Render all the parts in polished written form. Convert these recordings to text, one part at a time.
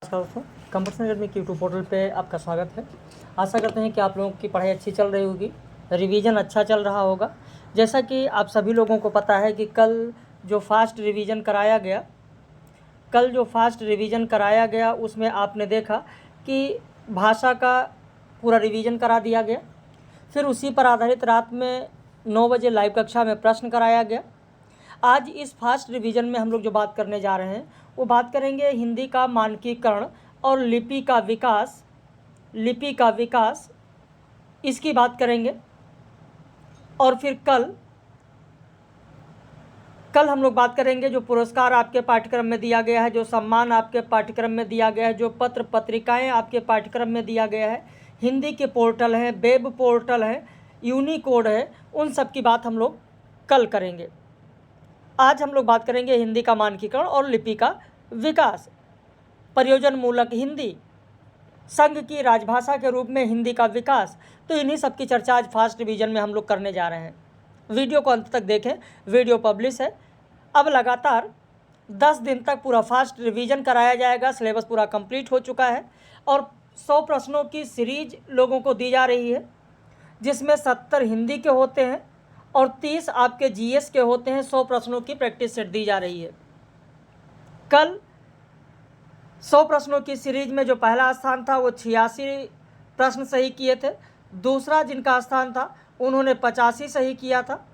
दोस्तों, computer academy के YouTube portal पे आपका स्वागत है। आशा करते हैं कि आप लोगों की पढ़ाई अच्छी चल रही होगी, रिवीजन अच्छा चल रहा होगा। जैसा कि आप सभी लोगों को पता है कि कल जो फास्ट रिवीजन कराया गया उसमें आपने देखा कि भाषा का पूरा रिवीजन करा दिया गया। फिर उसी पर आधारित रात में 9 बजे लाइव कक्षा में प्रश्न कराया गया। आज इस फास्ट रिवीजन में हम लोग जो बात करने जा रहे हैं वो बात करेंगे हिंदी का मानकीकरण और लिपि का विकास इसकी बात करेंगे। और फिर कल हम लोग बात करेंगे जो पुरस्कार आपके पाठ्यक्रम में दिया गया है, जो सम्मान आपके पाठ्यक्रम में दिया गया है, जो पत्र पत्रिकाएं आपके पाठ्यक्रम में दिया गया है, हिंदी के पोर्टल हैं, वेब पोर्टल है, यूनिकोड है, उन सब की बात हम लोग कल करेंगे। आज हम लोग बात करेंगे हिंदी का मानकीकरण और लिपि का विकास, प्रयोजन मूलक हिंदी, संघ की राजभाषा के रूप में हिंदी का विकास। तो इन्हीं सब की चर्चा आज फास्ट रिवीजन में हम लोग करने जा रहे हैं। वीडियो को अंत तक देखें, वीडियो पब्लिश है। अब लगातार 10 दिन तक पूरा फास्ट रिवीजन कराया जाएगा। सिलेबस पूरा कंप्लीट हो चुका है और 100 प्रश्नों की सीरीज लोगों को दी जा रही है, जिसमें 70 हिंदी के होते हैं और 30 आपके जीएस के होते हैं। 100 प्रश्नों की प्रैक्टिस सेट दी जा रही है। कल 100 प्रश्नों की सीरीज में जो पहला स्थान था वो 86 प्रश्न सही किए थे। दूसरा जिनका स्थान था उन्होंने 85 सही किया था।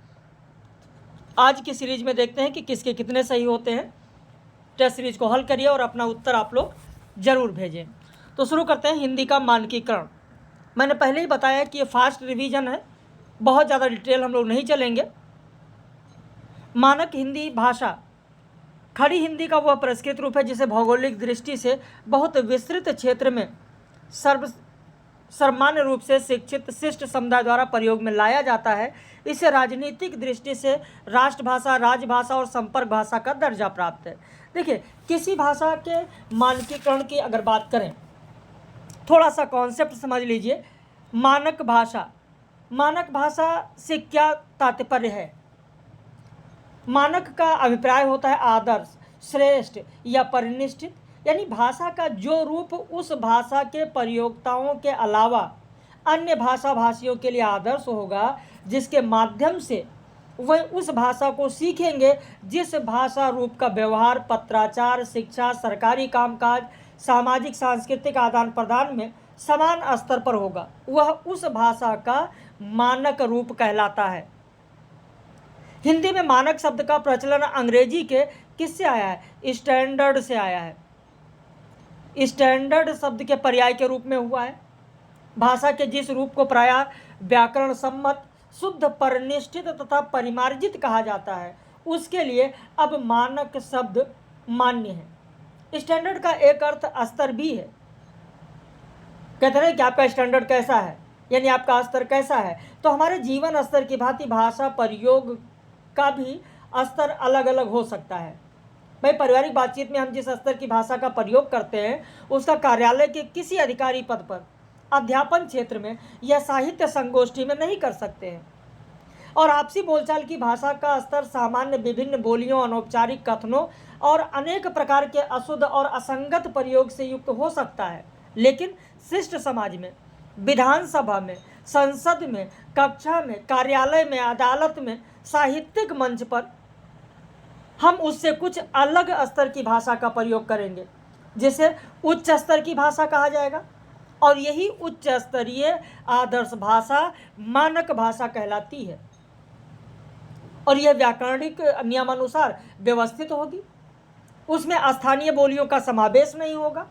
आज की सीरीज में देखते हैं कि किसके कितने सही होते हैं। टेस्ट सीरीज को हल करिए और अपना उत्तर आप लोग ज़रूर भेजें। तो शुरू करते हैं हिंदी का मानकीकरण। मैंने पहले ही बताया कि ये फास्ट रिवीजन है, बहुत ज़्यादा डिटेल हम लोग नहीं चलेंगे। मानक हिंदी भाषा खड़ी हिंदी का वह परिष्कृत रूप है जिसे भौगोलिक दृष्टि से बहुत विस्तृत क्षेत्र में सामान्य रूप से शिक्षित शिष्ट समुदाय द्वारा प्रयोग में लाया जाता है। इसे राजनीतिक दृष्टि से राष्ट्रभाषा, राजभाषा और संपर्क भाषा का दर्जा प्राप्त है। देखिए, किसी भाषा के मानकीकरण की अगर बात करें, थोड़ा सा कॉन्सेप्ट समझ लीजिए। मानक भाषा से क्या तात्पर्य है? मानक का अभिप्राय होता है आदर्श, श्रेष्ठ या परिनिष्ठित, यानी भाषा का जो रूप उस भाषा के प्रयोक्ताओं के अलावा अन्य भाषा भाषियों के लिए आदर्श होगा, जिसके माध्यम से वह उस भाषा को सीखेंगे। जिस भाषा रूप का व्यवहार पत्राचार, शिक्षा, सरकारी कामकाज, सामाजिक सांस्कृतिक आदान प्रदान में समान स्तर पर होगा, वह उस भाषा का मानक रूप कहलाता है। हिंदी में मानक शब्द का प्रचलन अंग्रेजी के किससे आया है? स्टैंडर्ड से आया है। स्टैंडर्ड शब्द के पर्याय के रूप में हुआ है। भाषा के जिस रूप को प्रायः व्याकरण सम्मत, शुद्ध, परिनिष्ठित तथा परिमार्जित कहा जाता है, उसके लिए अब मानक शब्द मान्य है। स्टैंडर्ड का एक अर्थ स्तर भी है। कहते हैं कि आपका स्टैंडर्ड कैसा है, यानी आपका स्तर कैसा है। तो हमारे जीवन स्तर की भांति भाषा प्रयोग का भी स्तर अलग अलग हो सकता है। भाई, पारिवारिक बातचीत में हम जिस स्तर की भाषा का प्रयोग करते हैं उसका कार्यालय के किसी अधिकारी पद पर, अध्यापन क्षेत्र में या साहित्य संगोष्ठी में नहीं कर सकते हैं। और आपसी बोलचाल की भाषा का स्तर सामान्य विभिन्न बोलियों, अनौपचारिक कथनों और अनेक प्रकार के अशुद्ध और असंगत प्रयोग से युक्त हो सकता है। लेकिन शिष्ट समाज में, विधानसभा में, संसद में, कक्षा में, कार्यालय में, अदालत में, साहित्यिक मंच पर हम उससे कुछ अलग स्तर की भाषा का प्रयोग करेंगे, जिसे उच्च स्तर की भाषा कहा जाएगा। और यही उच्च स्तरीय आदर्श भाषा मानक भाषा कहलाती है। और यह व्याकरणिक नियमानुसार व्यवस्थित होगी। उसमें स्थानीय बोलियों का समावेश नहीं होगा।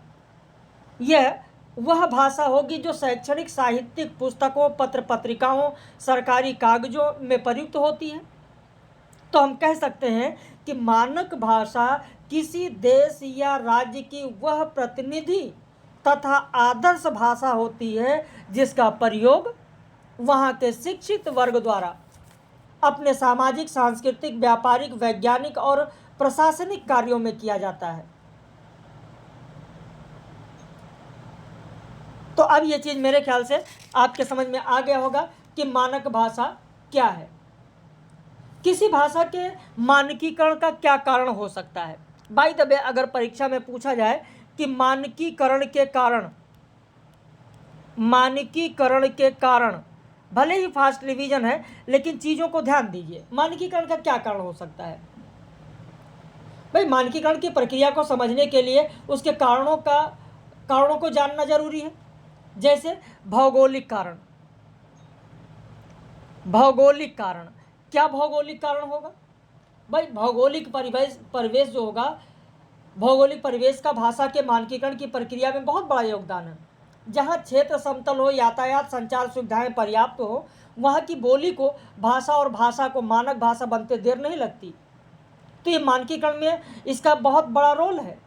यह वह भाषा होगी जो शैक्षणिक, साहित्यिक पुस्तकों, पत्र पत्रिकाओं, सरकारी कागजों में प्रयुक्त होती है। तो हम कह सकते हैं कि मानक भाषा किसी देश या राज्य की वह प्रतिनिधि तथा आदर्श भाषा होती है जिसका प्रयोग वहाँ के शिक्षित वर्ग द्वारा अपने सामाजिक, सांस्कृतिक, व्यापारिक, वैज्ञानिक और प्रशासनिक कार्यों में किया जाता है। तो अब ये चीज़ मेरे ख्याल से आपके समझ में आ गया होगा कि मानक भाषा क्या है। किसी भाषा के मानकीकरण का क्या कारण हो सकता है? बाय द वे, अगर परीक्षा में पूछा जाए कि मानकीकरण के कारण भले ही फास्ट रिवीजन है, लेकिन चीज़ों को ध्यान दीजिए। मानकीकरण का क्या कारण हो सकता है भाई? मानकीकरण की प्रक्रिया को समझने के लिए उसके कारणों को जानना जरूरी है। जैसे भौगोलिक कारण। क्या भौगोलिक कारण होगा भाई? भौगोलिक परिवेश जो होगा, भौगोलिक परिवेश का भाषा के मानकीकरण की प्रक्रिया में बहुत बड़ा योगदान है। जहाँ क्षेत्र समतल हो, यातायात संचार सुविधाएं पर्याप्त हो, वहाँ की बोली को भाषा और भाषा को मानक भाषा बनते देर नहीं लगती। तो ये मानकीकरण में इसका बहुत बड़ा रोल है,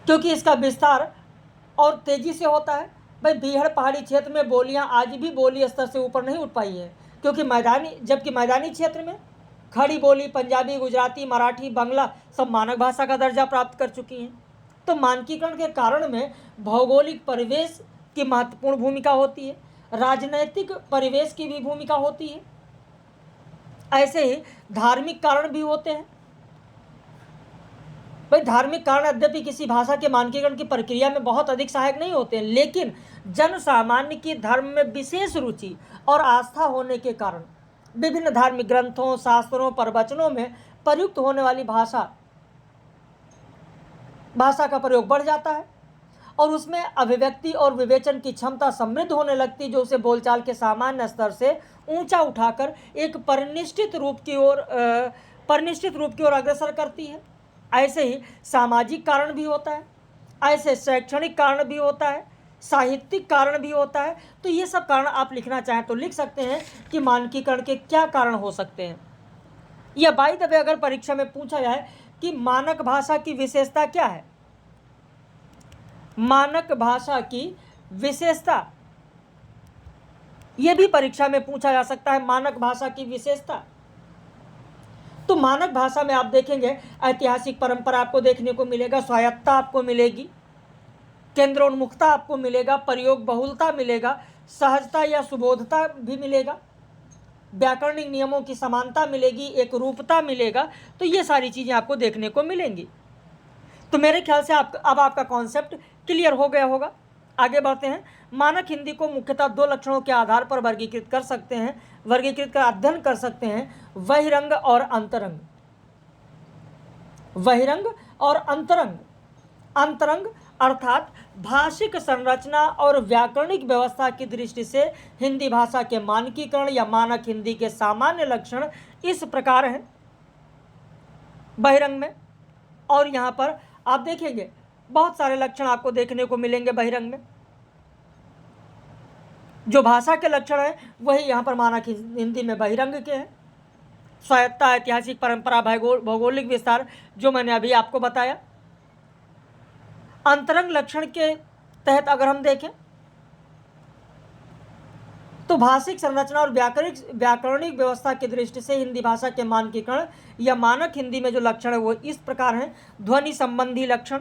क्योंकि इसका विस्तार और तेजी से होता है। भाई बीहड़ पहाड़ी क्षेत्र में बोलियां आज भी बोली स्तर से ऊपर नहीं उठ पाई हैं, क्योंकि मैदानी क्षेत्र में खड़ी बोली पंजाबी, गुजराती, मराठी, बांग्ला सब मानक भाषा का दर्जा प्राप्त कर चुकी हैं। तो मानकीकरण के कारण में भौगोलिक परिवेश की महत्वपूर्ण भूमिका होती है, राजनैतिक परिवेश की भी भूमिका होती है। ऐसे ही धार्मिक कारण भी होते हैं। भाई धार्मिक कारण यद्यपि किसी भाषा के मानकीकरण की प्रक्रिया में बहुत अधिक सहायक नहीं होते हैं, लेकिन जन सामान्य की धर्म में विशेष रुचि और आस्था होने के कारण विभिन्न धार्मिक ग्रंथों, शास्त्रों, प्रवचनों में प्रयुक्त होने वाली भाषा का प्रयोग बढ़ जाता है और उसमें अभिव्यक्ति और विवेचन की क्षमता समृद्ध होने लगती, जो उसे बोलचाल के सामान्य स्तर से ऊंचा उठाकर एक परिनिष्ठित रूप की ओर अग्रसर करती है। ऐसे ही सामाजिक कारण भी होता है, ऐसे शैक्षणिक कारण भी होता है, साहित्यिक कारण भी होता है। तो ये सब कारण आप लिखना चाहें तो लिख सकते हैं कि मानकीकरण के क्या कारण हो सकते हैं। या बाय द वे अगर परीक्षा में पूछा जाए कि मानक भाषा की विशेषता क्या है, मानक भाषा की विशेषता, यह भी परीक्षा में पूछा जा सकता है। मानक भाषा की विशेषता, तो मानक भाषा में आप देखेंगे ऐतिहासिक परंपरा आपको देखने को मिलेगा, स्वायत्तता आपको मिलेगी, केंद्रोन्मुखता आपको मिलेगा, प्रयोग बहुलता मिलेगा, सहजता या सुबोधता भी मिलेगा, व्याकरणिक नियमों की समानता मिलेगी, एक रूपता मिलेगा। तो ये सारी चीज़ें आपको देखने को मिलेंगी। तो मेरे ख्याल से अब आपका कॉन्सेप्ट क्लियर हो गया होगा। आगे बढ़ते हैं। मानक हिंदी को मुख्यतः दो लक्षणों के आधार पर वर्गीकृत कर सकते हैं, वर्गीकृत का अध्ययन कर सकते हैं, बहिरंग और अंतरंग। बहिरंग और अंतरंग। अंतरंग अर्थात भाषिक संरचना और व्याकरणिक व्यवस्था की दृष्टि से हिंदी भाषा के मानकीकरण या मानक हिंदी के सामान्य लक्षण इस प्रकार हैं बहिरंग में। और यहाँ पर आप देखेंगे बहुत सारे लक्षण आपको देखने को मिलेंगे बहिरंग में। जो भाषा के लक्षण हैं वही यहाँ पर मानक हिंदी में बहिरंग के हैं। स्वायत्तता, ऐतिहासिक परंपरा, भौगोलिक विस्तार, जो मैंने अभी आपको बताया। अंतरंग लक्षण के तहत अगर हम देखें तो भाषिक संरचना और व्याकरणिक व्यवस्था की दृष्टि से हिंदी भाषा के मानकीकरण या मानक हिंदी में जो लक्षण है वो इस प्रकार हैं। ध्वनि संबंधी लक्षण।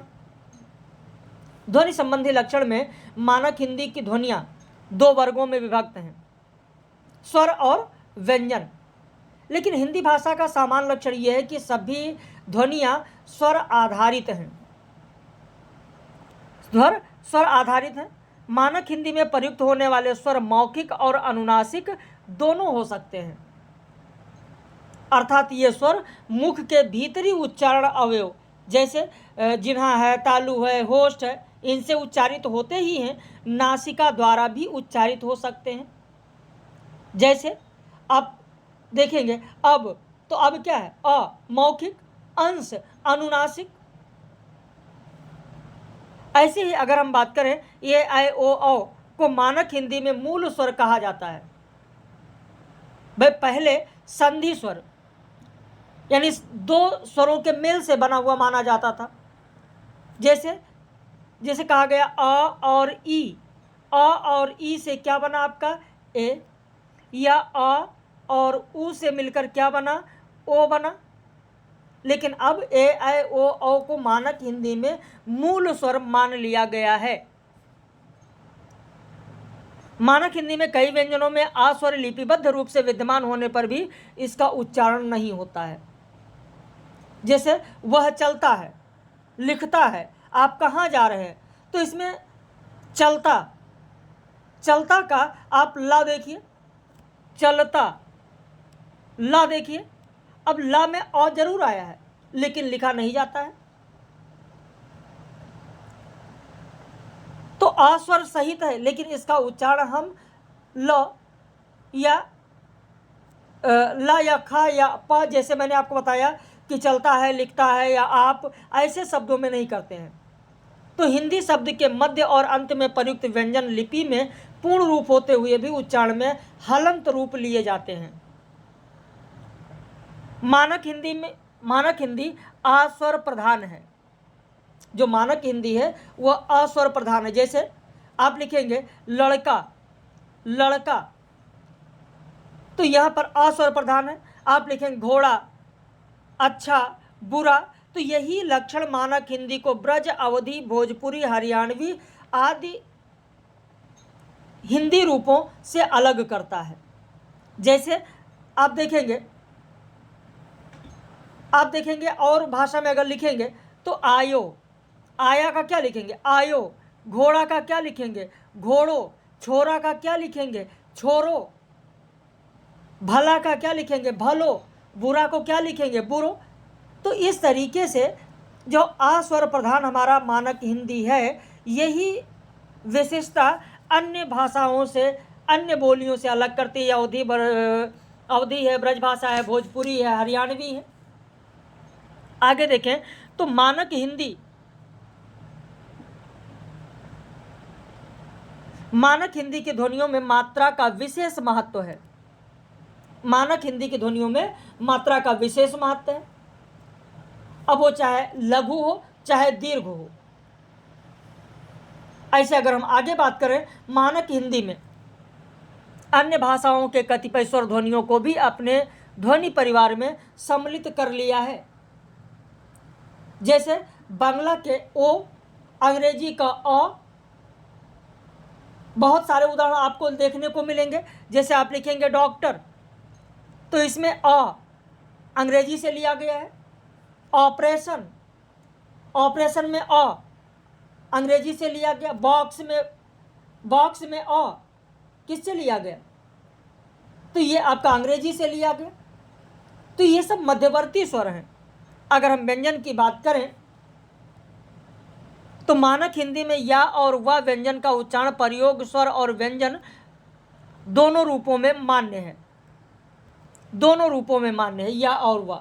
ध्वनि संबंधी लक्षण में मानक हिंदी की ध्वनियाँ दो वर्गों में विभक्त हैं, स्वर और व्यंजन। लेकिन हिंदी भाषा का सामान्य लक्षण यह है कि सभी ध्वनियाँ स्वर आधारित हैं। स्वर आधारित हैं। मानक हिंदी में प्रयुक्त होने वाले स्वर मौखिक और अनुनासिक दोनों हो सकते हैं, अर्थात ये स्वर मुख के भीतरी उच्चारण अवयव जैसे जिन्हा है, तालु है, होस्ट है, इनसे उच्चारित होते ही हैं, नासिका द्वारा भी उच्चारित हो सकते हैं। जैसे आप देखेंगे अब, तो अब क्या है? अ मौखिक, अंश अनुनासिक। ऐसे ही अगर हम बात करें ए ऐ ओ औ को मानक हिंदी में मूल स्वर कहा जाता है। भाई पहले संधि स्वर यानी दो स्वरों के मेल से बना हुआ माना जाता था। जैसे कहा गया अ और ई, अ और ई से क्या बना आपका? ए। या अ और उ से मिलकर क्या बना? ओ बना। लेकिन अब ए ऐ ओ औ को मानक हिंदी में मूल स्वर मान लिया गया है। मानक हिंदी में कई व्यंजनों में आ स्वर लिपिबद्ध रूप से विद्यमान होने पर भी इसका उच्चारण नहीं होता है। जैसे वह चलता है, लिखता है, आप कहाँ जा रहे हैं, तो इसमें चलता, चलता का आप ला देखिए, चलता, ला देखिए। अब ला में और जरूर आया है लेकिन लिखा नहीं जाता है, तो आ स्वर सहित है लेकिन इसका उच्चारण हम ल या ला या खा या प, जैसे मैंने आपको बताया कि चलता है, लिखता है या आप, ऐसे शब्दों में नहीं करते हैं। तो हिंदी शब्द के मध्य और अंत में प्रयुक्त व्यंजन लिपि में पूर्ण रूप होते हुए भी उच्चारण में हलंत रूप लिए जाते हैं। मानक हिंदी अस्वर प्रधान है। जो मानक हिंदी है वह अस्वर प्रधान है। जैसे आप लिखेंगे लड़का, लड़का, तो यहाँ पर अस्वर प्रधान है। आप लिखेंगे घोड़ा, अच्छा, बुरा, तो यही लक्षण मानक हिंदी को ब्रज, अवधी, भोजपुरी, हरियाणवी आदि हिंदी रूपों से अलग करता है। जैसे आप देखेंगे और भाषा में अगर लिखेंगे तो आयो, आया का क्या लिखेंगे, आयो। घोड़ा का क्या लिखेंगे, घोड़ो। छोरा का क्या लिखेंगे, छोरो। भला का क्या लिखेंगे, भलो। बुरा को क्या लिखेंगे, बुरो। तो इस तरीके से जो अस्वर प्रधान हमारा मानक हिंदी है, यही विशेषता अन्य भाषाओं से, अन्य बोलियों से अलग करती है। अवधी है, ब्रजभाषा है, भोजपुरी है, हरियाणवी है। आगे देखें तो मानक हिंदी की ध्वनियों में मात्रा का विशेष महत्व है। मानक हिंदी की ध्वनियों में मात्रा का विशेष महत्व है। अब वो चाहे लघु हो चाहे दीर्घ हो। ऐसे अगर हम आगे बात करें, मानक हिंदी में अन्य भाषाओं के कतिपय स्वर ध्वनियों को भी अपने ध्वनि परिवार में सम्मिलित कर लिया है। जैसे बांग्ला के ओ, अंग्रेजी का अ, बहुत सारे उदाहरण आपको देखने को मिलेंगे। जैसे आप लिखेंगे डॉक्टर, तो इसमें अ अंग्रेजी से लिया गया है। ऑपरेशन, ऑपरेशन में अ अंग्रेजी से लिया गया। बॉक्स में अ किससे लिया गया, तो ये आपका अंग्रेजी से लिया गया। तो ये सब मध्यवर्ती स्वर हैं। अगर हम व्यंजन की बात करें तो मानक हिंदी में या और व व्यंजन का उच्चारण प्रयोग स्वर और व्यंजन दोनों रूपों में मान्य है। दोनों रूपों में मान्य है या और व।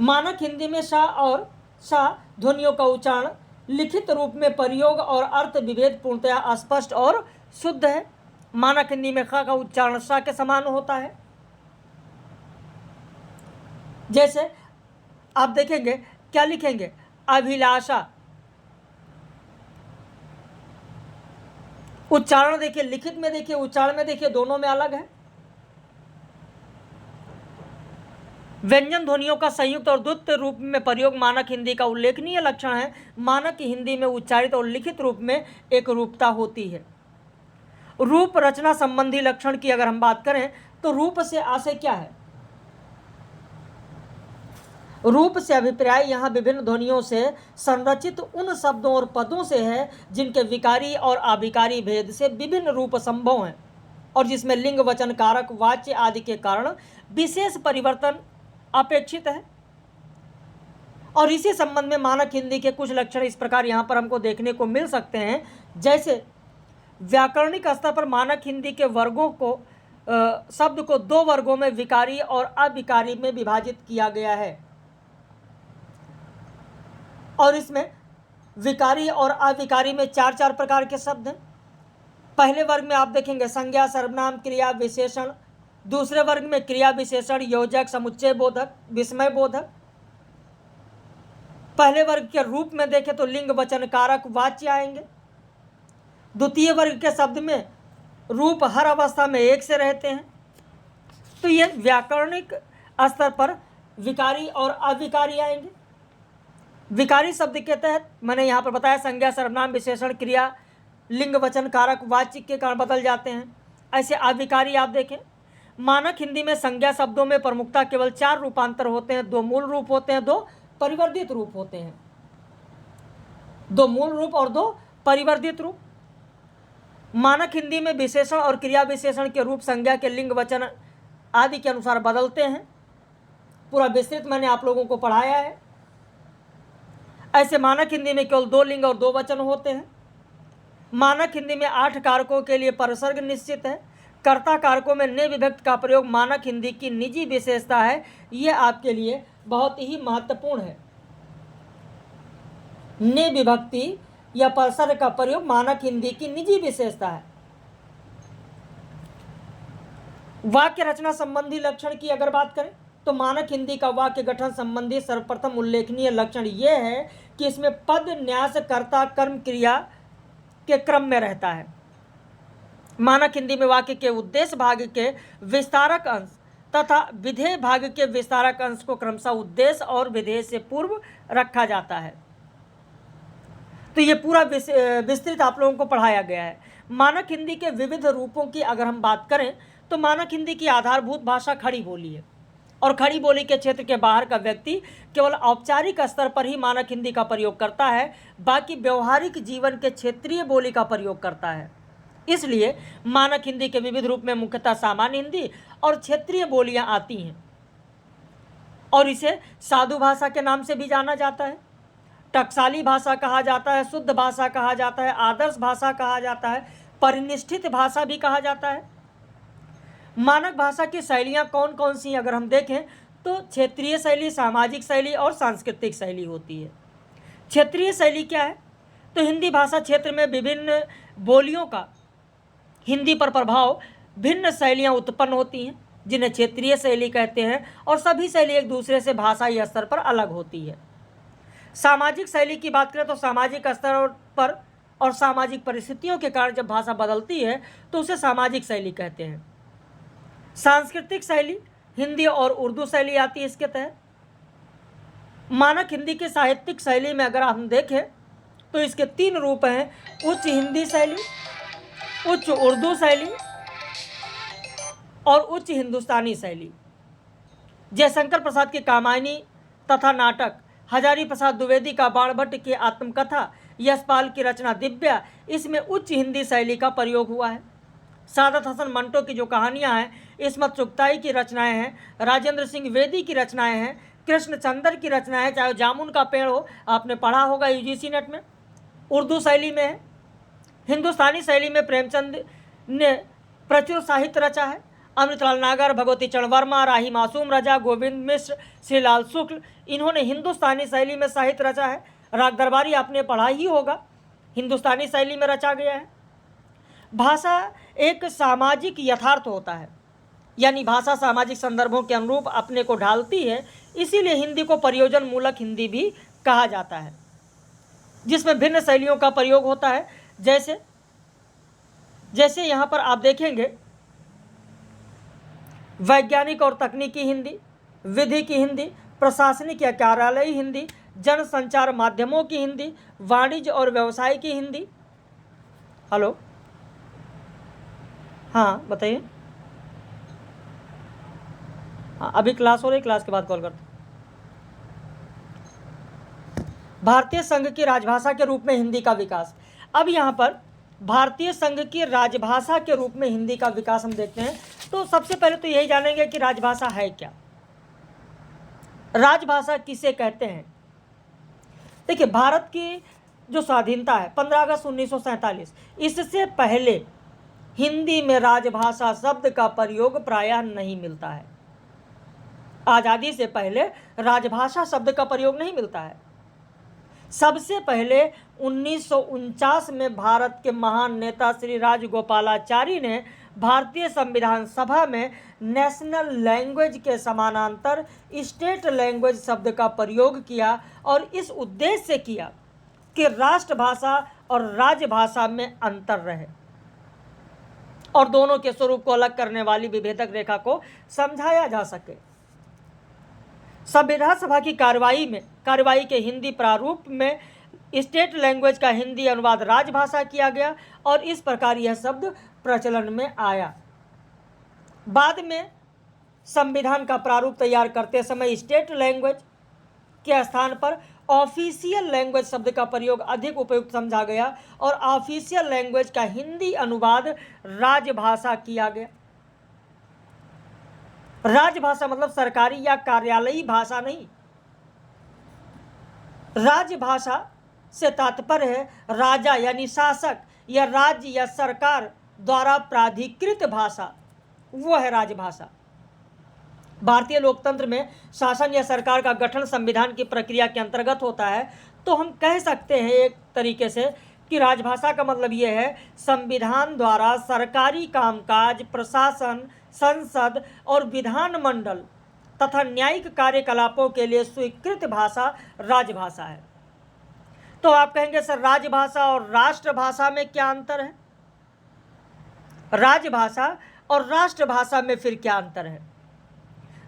मानक हिंदी में सा और सा ध्वनियों का उच्चारण लिखित रूप में प्रयोग और अर्थ विभेद पूर्णतया स्पष्ट और शुद्ध है। मानक हिंदी में ख का उच्चारण सा के समान होता है। जैसे आप देखेंगे क्या लिखेंगे, अभिलाषा। उच्चारण देखिए, लिखित में देखिए, उच्चारण में देखिए, दोनों में अलग है। व्यंजन ध्वनियों का संयुक्त और द्वैत रूप में प्रयोग मानक हिंदी का उल्लेखनीय लक्षण है। मानक हिंदी में उच्चारित और लिखित रूप में एक रूपता होती है। रूप रचना संबंधी लक्षण की अगर हम बात करें तो रूप से आशय क्या है, रूप से अभिप्राय यहाँ विभिन्न ध्वनियों से संरचित उन शब्दों और पदों से है जिनके विकारी और अभिकारी भेद से विभिन्न रूप संभव हैं और जिसमें लिंग, वचन, कारक, वाच्य आदि के कारण विशेष परिवर्तन अपेक्षित है। और इसी संबंध में मानक हिंदी के कुछ लक्षण इस प्रकार यहाँ पर हमको देखने को मिल सकते हैं। जैसे व्याकरणिक स्तर पर मानक हिंदी के वर्गों को शब्द को दो वर्गों में विकारी और अविकारी में विभाजित किया गया है। और इसमें विकारी और अविकारी में चार चार प्रकार के शब्द हैं। पहले वर्ग में आप देखेंगे संज्ञा, सर्वनाम, क्रिया, विशेषण। दूसरे वर्ग में क्रिया, विशेषण, योजक, समुच्चय बोधक, विस्मय बोधक। पहले वर्ग के रूप में देखें तो लिंग, वचन, कारक, वाच्य आएंगे। द्वितीय वर्ग के शब्द में रूप हर अवस्था में एक से रहते हैं। तो ये व्याकरणिक स्तर पर विकारी और अविकारी आएंगे। विकारी शब्द के तहत मैंने यहाँ पर बताया संज्ञा, सर्वनाम, विशेषण, क्रिया, लिंग, वचन, कारक, वाच्य के कारण बदल जाते हैं। ऐसे अविकारी आप देखें मानक हिंदी में संज्ञा शब्दों में प्रमुखता केवल 4 रूपांतर होते हैं, 2 मूल रूप होते हैं, 2 परिवर्धित रूप होते हैं। 2 मूल रूप और 2 परिवर्धित रूप। मानक हिंदी में विशेषण और क्रिया विशेषण के रूप संज्ञा के लिंग वचन आदि के अनुसार बदलते हैं। पूरा विस्तृत मैंने आप लोगों को पढ़ाया है। ऐसे मानक हिंदी में केवल 2 लिंग और 2 वचन होते हैं। मानक हिंदी में 8 कारकों के लिए परसर्ग निश्चित है। कर्ता कारकों में ने विभक्ति का प्रयोग मानक हिंदी की निजी विशेषता है। यह आपके लिए बहुत ही महत्वपूर्ण है। ने विभक्ति या परसर्ग का प्रयोग मानक हिंदी की निजी विशेषता है। वाक्य रचना संबंधी लक्षण की अगर बात करें तो मानक हिंदी का वाक्य गठन संबंधी सर्वप्रथम उल्लेखनीय लक्षण यह है कि इसमें पद, न्यास, कर्ता, कर्म, क्रिया के क्रम में रहता है। मानक हिंदी में वाक्य के उद्देश्य भाग के विस्तारक अंश तथा विधेय भाग के विस्तारक अंश को क्रमशः उद्देश्य और विधेय से पूर्व रखा जाता है। तो ये पूरा विस्तृत आप लोगों को पढ़ाया गया है। मानक हिंदी के विविध रूपों की अगर हम बात करें तो मानक हिंदी की आधारभूत भाषा खड़ी बोली है और खड़ी बोली के क्षेत्र के बाहर का व्यक्ति केवल औपचारिक स्तर पर ही मानक हिंदी का प्रयोग करता है, बाकी व्यवहारिक जीवन के क्षेत्रीय बोली का प्रयोग करता है। इसलिए मानक हिंदी के विविध रूप में मुख्यतः सामान्य हिंदी और क्षेत्रीय बोलियां आती हैं और इसे साधु भाषा के नाम से भी जाना जाता है, टकसाली भाषा कहा जाता है, शुद्ध भाषा कहा जाता है, आदर्श भाषा कहा जाता है, परिनिष्ठित भाषा भी कहा जाता है। मानक भाषा की शैलियाँ कौन कौन सी अगर हम देखें तो क्षेत्रीय शैली, सामाजिक शैली और सांस्कृतिक शैली होती है। क्षेत्रीय शैली क्या है? तो हिंदी भाषा क्षेत्र में विभिन्न बोलियों का हिंदी पर प्रभाव भिन्न शैलियाँ उत्पन्न होती हैं जिन्हें क्षेत्रीय शैली कहते हैं और सभी शैली एक दूसरे से भाषाई स्तर पर अलग होती है। सामाजिक शैली की बात करें तो सामाजिक स्तर पर और सामाजिक परिस्थितियों के कारण जब भाषा बदलती है तो उसे सामाजिक शैली कहते हैं। सांस्कृतिक शैली हिंदी और उर्दू शैली आती है इसके तहत। मानक हिंदी की साहित्यिक शैली में अगर हम देखें तो इसके 3 रूप हैं: उच्च हिंदी शैली, उच्च उर्दू शैली और उच्च हिंदुस्तानी शैली। जयशंकर प्रसाद की कामायनी तथा नाटक, हजारी प्रसाद द्विवेदी का बाणभट्ट की आत्मकथा, यशपाल की रचना दिव्या, इसमें उच्च हिंदी शैली का प्रयोग हुआ है। सादत हसन मंटो की जो कहानियां हैं, इस्मत चुगताई की रचनाएं हैं, राजेंद्र सिंह वेदी की रचनाएं हैं, कृष्णचंद्र की रचनाएं हैं, चाहे जामुन का पेड़ हो, आपने पढ़ा होगा यूजीसी नेट में, उर्दू शैली में है। हिंदुस्तानी शैली में प्रेमचंद ने प्रचुर साहित्य रचा है। अमृतलाल नागर, भगवती चरण वर्मा, राही मासूम रजा, गोविंद मिश्र, श्रीलाल शुक्ल, इन्होंने हिंदुस्तानी शैली में साहित्य रचा है। राग दरबारी आपने पढ़ा ही होगा, हिंदुस्तानी शैली में रचा गया है। भाषा एक सामाजिक यथार्थ होता है, यानी भाषा सामाजिक संदर्भों के अनुरूप अपने को ढालती है, इसीलिए हिंदी को प्रयोजन मूलक हिंदी भी कहा जाता है, जिसमें भिन्न शैलियों का प्रयोग होता है। जैसे यहाँ पर आप देखेंगे वैज्ञानिक और तकनीकी हिंदी, विधि की हिंदी, प्रशासनिक या कार्यालयी हिंदी, जनसंचार माध्यमों की हिंदी, वाणिज्य और व्यवसाय की हिंदी। हेलो, हाँ बताइए। हाँ, अभी क्लास हो रही, क्लास के बाद कॉल करते। भारतीय संघ की राजभाषा के रूप में हिंदी का विकास। अब यहाँ पर भारतीय संघ की राजभाषा के रूप में हिंदी का विकास हम देखते हैं तो सबसे पहले तो यही जानेंगे कि राजभाषा है क्या, राजभाषा किसे कहते हैं। देखिए, भारत की जो स्वाधीनता है 15 अगस्त 1947, इससे पहले हिंदी में राजभाषा शब्द का प्रयोग प्रायः नहीं मिलता है। आज़ादी से पहले राजभाषा शब्द का प्रयोग नहीं मिलता है। सबसे पहले 1949 में भारत के महान नेता श्री राजगोपालाचारी ने भारतीय संविधान सभा में नेशनल लैंग्वेज के समानांतर स्टेट लैंग्वेज शब्द का प्रयोग किया और इस उद्देश्य से किया कि राष्ट्रभाषा और राजभाषा में अंतर रहे और दोनों के स्वरूप को अलग करने वाली विभेदक रेखा को समझाया जा सके। संविधान सभा की कार्यवाही के हिंदी प्रारूप में स्टेट लैंग्वेज का हिंदी अनुवाद राजभाषा किया गया और इस प्रकार यह शब्द प्रचलन में आया। बाद में संविधान का प्रारूप तैयार करते समय स्टेट लैंग्वेज के स्थान पर ऑफिशियल लैंग्वेज शब्द का प्रयोग अधिक उपयुक्त समझा गया और ऑफिशियल लैंग्वेज का हिंदी अनुवाद राजभाषा किया गया। राजभाषा मतलब सरकारी या कार्यालयी भाषा नहीं। राजभाषा से तात्पर्य है राजा यानी शासक या राज्य या सरकार द्वारा प्राधिकृत भाषा, वो है राजभाषा। भारतीय लोकतंत्र में शासन या सरकार का गठन संविधान की प्रक्रिया के अंतर्गत होता है। तो हम कह सकते हैं एक तरीके से कि राजभाषा का मतलब ये है संविधान द्वारा सरकारी कामकाज, प्रशासन, संसद और विधानमंडल तथा न्यायिक कार्यकलापों के लिए स्वीकृत भाषा राजभाषा है। तो आप कहेंगे सर राजभाषा और राष्ट्रभाषा में क्या अंतर है? राजभाषा और राष्ट्रभाषा में फिर क्या अंतर है?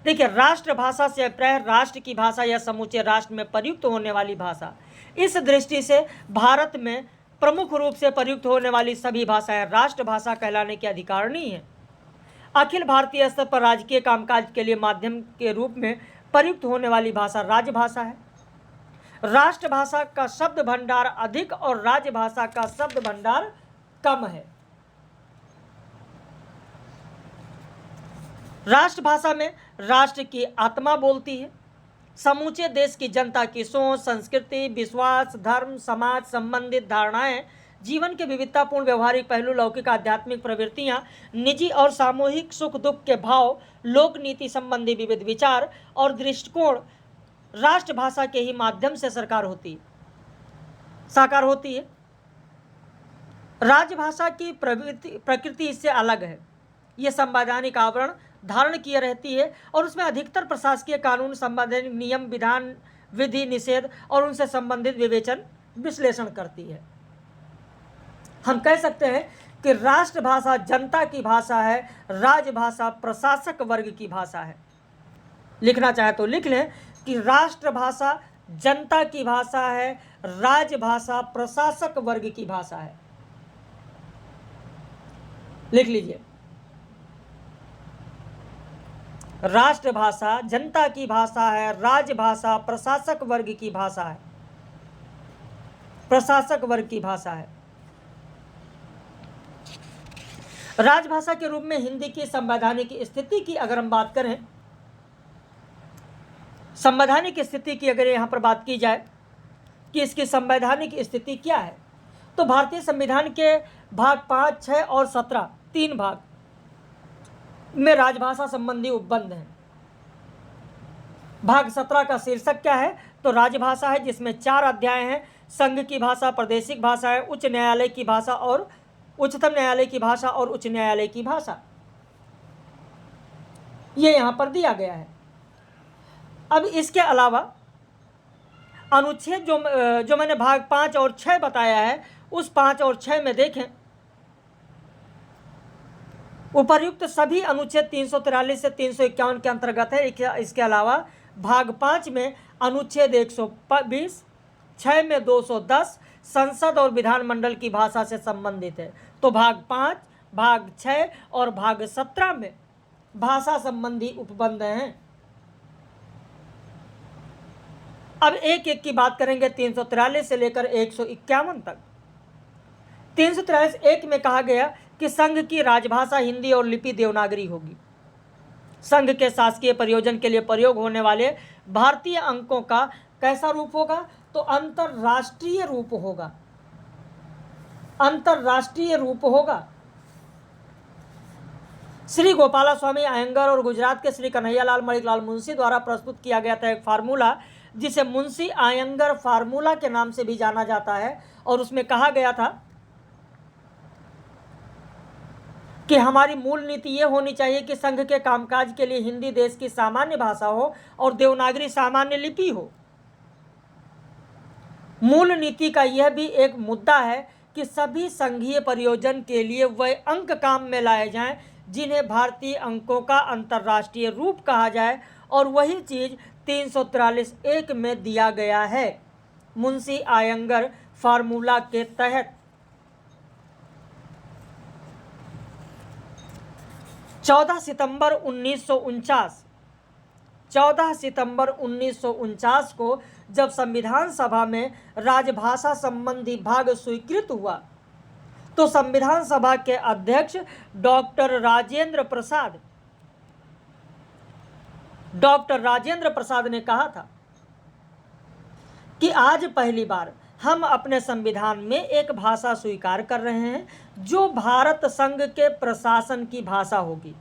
देखिए, राष्ट्रभाषा से अभिप्राय राष्ट्र की भाषा या समूचे राष्ट्र में प्रयुक्त होने वाली भाषा। इस दृष्टि से भारत में प्रमुख रूप से प्रयुक्त होने वाली सभी भाषाएं राष्ट्रभाषा कहलाने की अधिकारिणी हैं। अखिल भारतीय स्तर पर राजकीय कामकाज के लिए माध्यम के रूप में प्रयुक्त होने वाली भाषा राजभाषा है। राष्ट्रभाषा का शब्द भंडार अधिक और राजभाषा का शब्द भंडार कम है। राष्ट्रभाषा में राष्ट्र की आत्मा बोलती है। समूचे देश की जनता की सोच, संस्कृति, विश्वास, धर्म, समाज संबंधित धारणाएं, जीवन के विविधतापूर्ण व्यवहारिक पहलू, लौकिक आध्यात्मिक प्रवृत्तियां, निजी और सामूहिक सुख दुख के भाव, लोक नीति संबंधी विविध विचार और दृष्टिकोण राष्ट्रभाषा के ही माध्यम से साकार होती है। राजभाषा की प्रकृति इससे अलग है। ये संवैधानिक आवरण धारण किए रहती है और उसमें अधिकतर प्रशासकीय कानून, संवैधानिक नियम, विधान, विधि, निषेध और उनसे संबंधित विवेचन विश्लेषण करती है। हम कह सकते हैं कि राष्ट्रभाषा जनता की भाषा है, राजभाषा प्रशासक वर्ग की भाषा है। लिखना चाहे तो लिख लें कि राष्ट्रभाषा जनता की भाषा है, राजभाषा प्रशासक वर्ग की भाषा है। लिख लीजिए, राष्ट्रभाषा जनता की भाषा है, राजभाषा प्रशासक वर्ग की भाषा है। प्रशासक वर्ग की भाषा है। राजभाषा के रूप में हिंदी की संवैधानिक स्थिति की अगर हम बात करें, संवैधानिक स्थिति की अगर यहाँ पर बात की जाए कि इसकी संवैधानिक स्थिति क्या है, तो भारतीय संविधान के भाग 5, 6 और 17 तीन भाग में राजभाषा संबंधी उपबंध हैं। भाग 17 का शीर्षक क्या है? तो राजभाषा है, जिसमें 4 अध्याय हैं। संघ की भाषा, प्रादेशिक भाषा है, उच्च न्यायालय की भाषा और उच्चतम न्यायालय की भाषा और उच्च न्यायालय की भाषा, ये यहां पर दिया गया है। अब इसके अलावा अनुच्छेद जो मैंने भाग 5 और 6 बताया है, उस 5 और 6 में देखें, उपर्युक्त सभी अनुच्छेद 343 से 351 के अंतर्गत है। इसके अलावा भाग 5 में अनुच्छेद 120, 6 में 210 संसद और विधानमंडल की भाषा से संबंधित है। तो भाग 5, भाग 6 और भाग 17 में भाषा संबंधी उपबंध हैं। अब एक एक की बात करेंगे 343 से लेकर 151 तक। 343 1 में कहा गया कि संघ की राजभाषा हिंदी और लिपि देवनागरी होगी। संघ के शासकीय प्रयोजन के लिए प्रयोग होने वाले भारतीय अंकों का कैसा रूप होगा? तो अंतरराष्ट्रीय रूप होगा। अंतरराष्ट्रीय रूप होगा। श्री गोपाला स्वामी अयंगर और गुजरात के श्री कन्हैयालाल मणिकलाल मुंशी द्वारा प्रस्तुत किया गया था एक फार्मूला, जिसे मुंशी अयंगर फार्मूला के नाम से भी जाना जाता है। और उसमें कहा गया था कि हमारी मूल नीति ये होनी चाहिए कि संघ के कामकाज के लिए हिंदी देश की सामान्य भाषा हो और देवनागरी सामान्य लिपि हो। मूल नीति का यह भी एक मुद्दा है कि सभी संघीय प्रयोजन के लिए वह अंक काम में लाए जाएं जिन्हें भारतीय अंकों का अंतर्राष्ट्रीय रूप कहा जाए, और वही चीज 343 1 में दिया गया है मुंशी अयंगर फार्मूला के तहत। 14 सितंबर 1949 14 सितंबर 1949 को जब संविधान सभा में राजभाषा संबंधी भाग स्वीकृत हुआ तो संविधान सभा के अध्यक्ष डॉक्टर राजेंद्र प्रसाद ने कहा था कि आज पहली बार हम अपने संविधान में एक भाषा स्वीकार कर रहे हैं जो भारत संघ के प्रशासन की भाषा होगी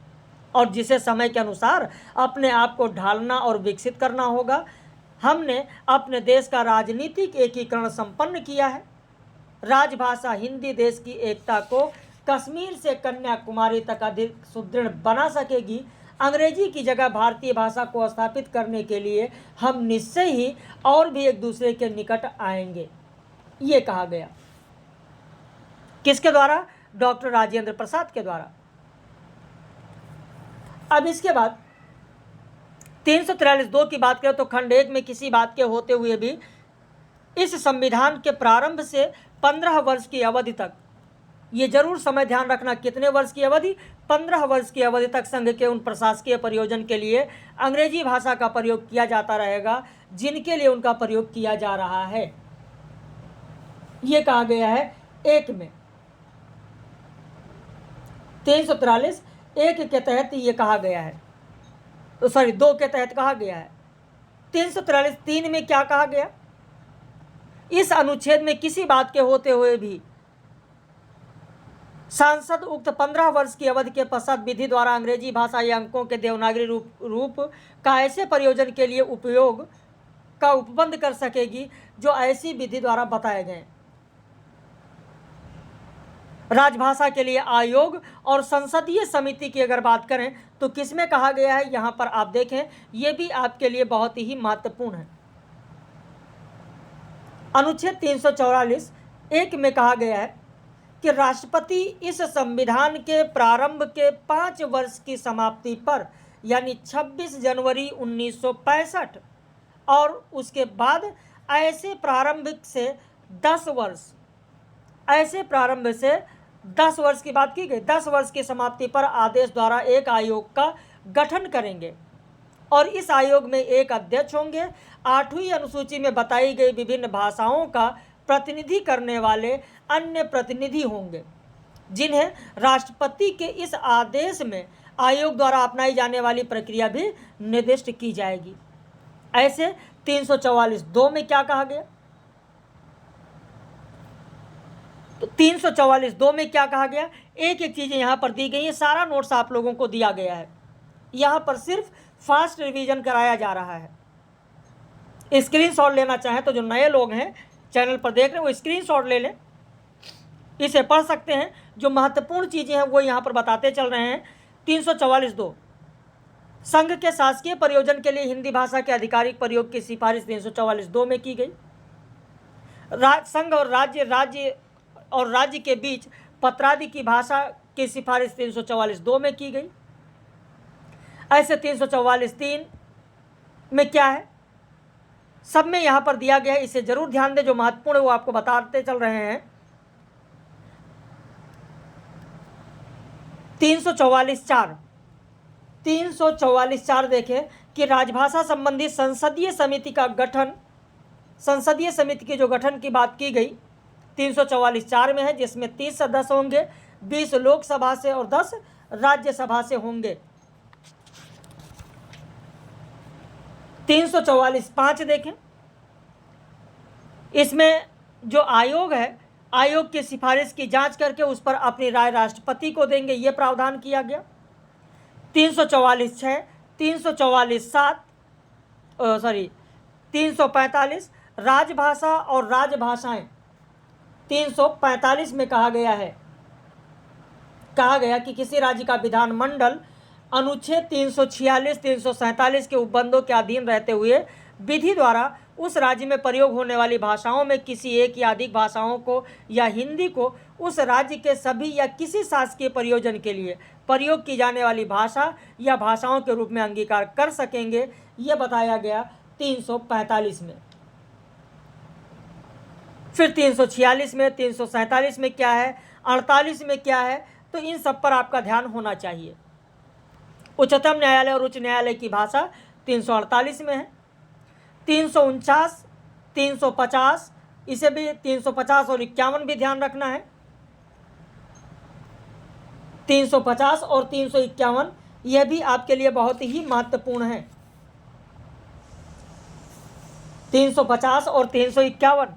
और जिसे समय के अनुसार अपने आप को ढालना और विकसित करना होगा। हमने अपने देश का राजनीतिक एकीकरण संपन्न किया है। राजभाषा हिंदी देश की एकता को कश्मीर से कन्याकुमारी तक अधिक सुदृढ़ बना सकेगी। अंग्रेजी की जगह भारतीय भाषा को स्थापित करने के लिए हम निश्चय ही और भी एक दूसरे के निकट आएंगे, ये कहा गया। किसके द्वारा? डॉक्टर राजेंद्र प्रसाद के द्वारा। अब इसके बाद 343(2) की बात करें तो खंड 1 में किसी बात के होते हुए भी इस संविधान के प्रारंभ से 15 वर्ष की अवधि तक, ये जरूर समय ध्यान रखना, कितने वर्ष की अवधि? 15 वर्ष की अवधि तक संघ के उन प्रशासकीय प्रयोजन के लिए अंग्रेजी भाषा का प्रयोग किया जाता रहेगा जिनके लिए उनका प्रयोग किया जा रहा है, ये कहा गया है 1 में। 343(1) के तहत ये कहा गया है, 2 के तहत कहा गया है। 343(3) में क्या कहा गया? इस अनुच्छेद में किसी बात के होते हुए भी सांसद उक्त 15 वर्ष की अवधि के पश्चात विधि द्वारा अंग्रेजी भाषा या अंकों के देवनागरी रूप का ऐसे प्रयोजन के लिए उपयोग का उपबंध कर सकेगी जो ऐसी विधि द्वारा बताए गए। राजभाषा के लिए आयोग और संसदीय समिति की अगर बात करें तो किसमें कहा गया है? यहाँ पर आप देखें, ये भी आपके लिए बहुत ही महत्वपूर्ण है। अनुच्छेद 344(1) में कहा गया है कि राष्ट्रपति इस संविधान के प्रारंभ के 5 वर्ष की समाप्ति पर यानी 26 जनवरी 1965 और उसके बाद ऐसे प्रारंभ से 10 वर्ष की बात की गई, 10 वर्ष की समाप्ति पर आदेश द्वारा एक आयोग का गठन करेंगे और इस आयोग में एक अध्यक्ष होंगे। 8वीं अनुसूची में बताई गई विभिन्न भाषाओं का प्रतिनिधि करने वाले अन्य प्रतिनिधि होंगे जिन्हें राष्ट्रपति के इस आदेश में आयोग द्वारा अपनाई जाने वाली प्रक्रिया भी निर्दिष्ट की जाएगी। ऐसे 344(2) में क्या कहा गया? तो 344(2) में क्या कहा गया? एक एक चीज़ें यहाँ पर दी गई है, सारा नोट्स आप लोगों को दिया गया है। यहाँ पर सिर्फ फास्ट रिवीजन कराया जा रहा है। स्क्रीनशॉट लेना चाहें तो जो नए लोग हैं चैनल पर देख रहे हैं वो स्क्रीनशॉट ले लें, इसे पढ़ सकते हैं। जो महत्वपूर्ण चीज़ें हैं वो यहाँ पर बताते चल रहे हैं। 344(2) संघ के शासकीय प्रयोजन के लिए हिंदी भाषा के आधिकारिक प्रयोग की सिफारिश 344(2) में की गई। संघ और राज्य के बीच पत्रादि की भाषा की सिफारिश 344(2) में की गई। ऐसे 344(3) में क्या है? सब में यहाँ पर दिया गया है, इसे जरूर ध्यान दें। जो महत्वपूर्ण है वो आपको बताते चल रहे हैं। 344(4) देखें कि राजभाषा संबंधी संसदीय समिति का गठन, संसदीय समिति के जो गठन की बात की गई 344(4) में है, जिसमें 30 सदस्य होंगे, 20 लोकसभा से और 10 राज्यसभा से होंगे। 344(5) देखें, इसमें जो आयोग है, आयोग की सिफारिश की जांच करके उस पर अपनी राय राष्ट्रपति को देंगे, ये प्रावधान किया गया। 344(6), 345 राजभाषा और राजभाषाएं 345 में कहा गया कि किसी राज्य का विधानमंडल अनुच्छेद 346, 347 के उपबंधों के अधीन रहते हुए विधि द्वारा उस राज्य में प्रयोग होने वाली भाषाओं में किसी एक या अधिक भाषाओं को या हिंदी को उस राज्य के सभी या किसी शासकीय प्रयोजन के लिए प्रयोग की जाने वाली भाषा या भाषाओं के रूप में अंगीकार कर सकेंगे, यह बताया गया 345 में। फिर 346 में, 347 में क्या है, 48 में क्या है, तो इन सब पर आपका ध्यान होना चाहिए। उच्चतम न्यायालय और उच्च न्यायालय की भाषा 348 में है। 349, 350, इसे भी 350 और 51 भी ध्यान रखना है। 350 और 351 यह भी आपके लिए बहुत ही महत्वपूर्ण है। 350 और 351।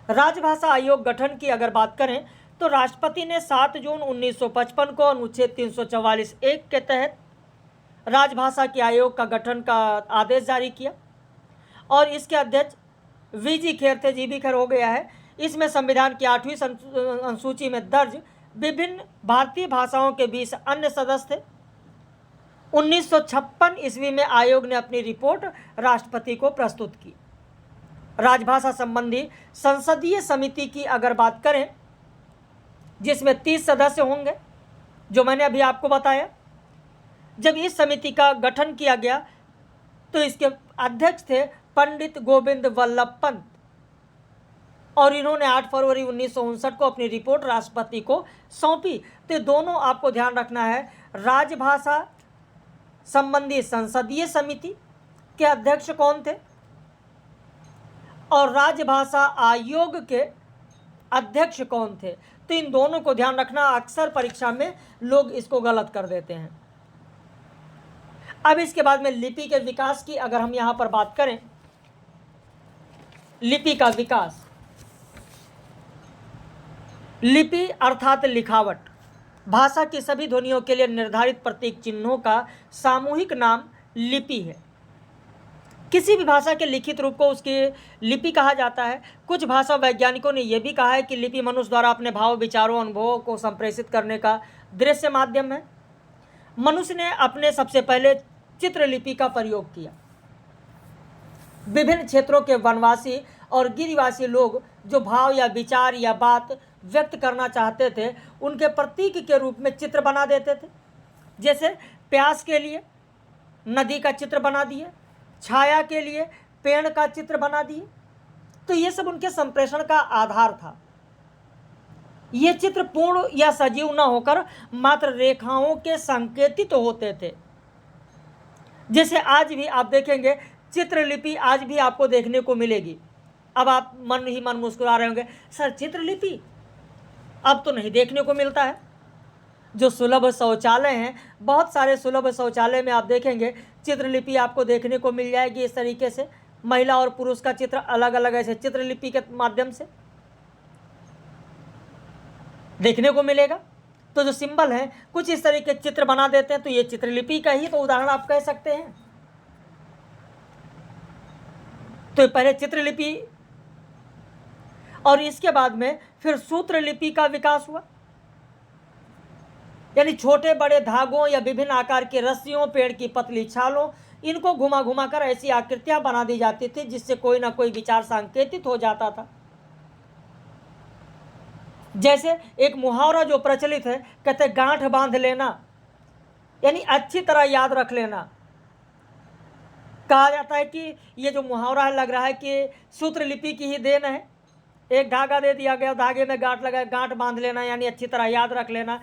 राजभाषा आयोग गठन की अगर बात करें तो राष्ट्रपति ने 7 जून 1955 को अनुच्छेद 344(1) के तहत राजभाषा के आयोग का गठन का आदेश जारी किया और इसके अध्यक्ष वीजी खेर थे। जीबी खेर हो गया है। इसमें संविधान की 8वीं अनुसूची में दर्ज विभिन्न भारतीय भाषाओं के 20 अन्य सदस्य थे। 1956 ईस्वी में आयोग ने अपनी रिपोर्ट राष्ट्रपति को प्रस्तुत की। राजभाषा संबंधी संसदीय समिति की अगर बात करें जिसमें 30 सदस्य होंगे, जो मैंने अभी आपको बताया। जब इस समिति का गठन किया गया तो इसके अध्यक्ष थे पंडित गोविंद वल्लभ पंत और इन्होंने 8 फरवरी 1959 को अपनी रिपोर्ट राष्ट्रपति को सौंपी। तो दोनों आपको ध्यान रखना है, राजभाषा संबंधी संसदीय समिति के अध्यक्ष कौन थे और राजभाषा आयोग के अध्यक्ष कौन थे। तो इन दोनों को ध्यान रखना, अक्सर परीक्षा में लोग इसको गलत कर देते हैं। अब इसके बाद में लिपि के विकास की अगर हम यहां पर बात करें, लिपि का विकास। लिपि अर्थात लिखावट, भाषा की सभी ध्वनियों के लिए निर्धारित प्रतीक चिन्हों का सामूहिक नाम लिपि है। किसी भी भाषा के लिखित रूप को उसकी लिपि कहा जाता है। कुछ भाषा वैज्ञानिकों ने यह भी कहा है कि लिपि मनुष्य द्वारा अपने भाव, विचारों, अनुभवों को संप्रेषित करने का दृश्य माध्यम है। मनुष्य ने अपने सबसे पहले चित्रलिपि का प्रयोग किया। विभिन्न क्षेत्रों के वनवासी और गिरिवासी लोग जो भाव या विचार या बात व्यक्त करना चाहते थे उनके प्रतीक के रूप में चित्र बना देते थे। जैसे प्यास के लिए नदी का चित्र बना दिए, छाया के लिए पेड़ का चित्र बना दिए। तो ये सब उनके संप्रेषण का आधार था। ये चित्र पूर्ण या सजीव न होकर मात्र रेखाओं के संकेतित तो होते थे। जैसे आज भी आप देखेंगे चित्रलिपि आज भी आपको देखने को मिलेगी। अब आप मन ही मन मुस्कुरा रहे होंगे, सर चित्रलिपि अब तो नहीं देखने को मिलता है। जो सुलभ शौचालय हैं, बहुत सारे सुलभ शौचालय में आप देखेंगे चित्रलिपि आपको देखने को मिल जाएगी। इस तरीके से महिला और पुरुष का चित्र अलग अलग ऐसे चित्रलिपि के माध्यम से देखने को मिलेगा। तो जो सिंबल हैं कुछ इस तरीके चित्र बना देते हैं, तो ये चित्रलिपि का ही तो उदाहरण आप कह सकते हैं। तो पहले चित्रलिपि और इसके बाद में फिर सूत्रलिपि का विकास हुआ, यानी छोटे बड़े धागों या विभिन्न आकार की रस्सियों, पेड़ की पतली छालों, इनको घुमा घुमा कर ऐसी आकृतियां बना दी जाती थी जिससे कोई ना कोई विचार संकेतित हो जाता था। जैसे एक मुहावरा जो प्रचलित है, कहते गांठ बांध लेना, यानी अच्छी तरह याद रख लेना। कहा जाता है कि ये जो मुहावरा है लग रहा है कि सूत्रलिपि की ही देन है। एक धागा दे दिया गया, धागे में गांठ लगा, गांठ बांध लेना यानी अच्छी तरह याद रख लेना।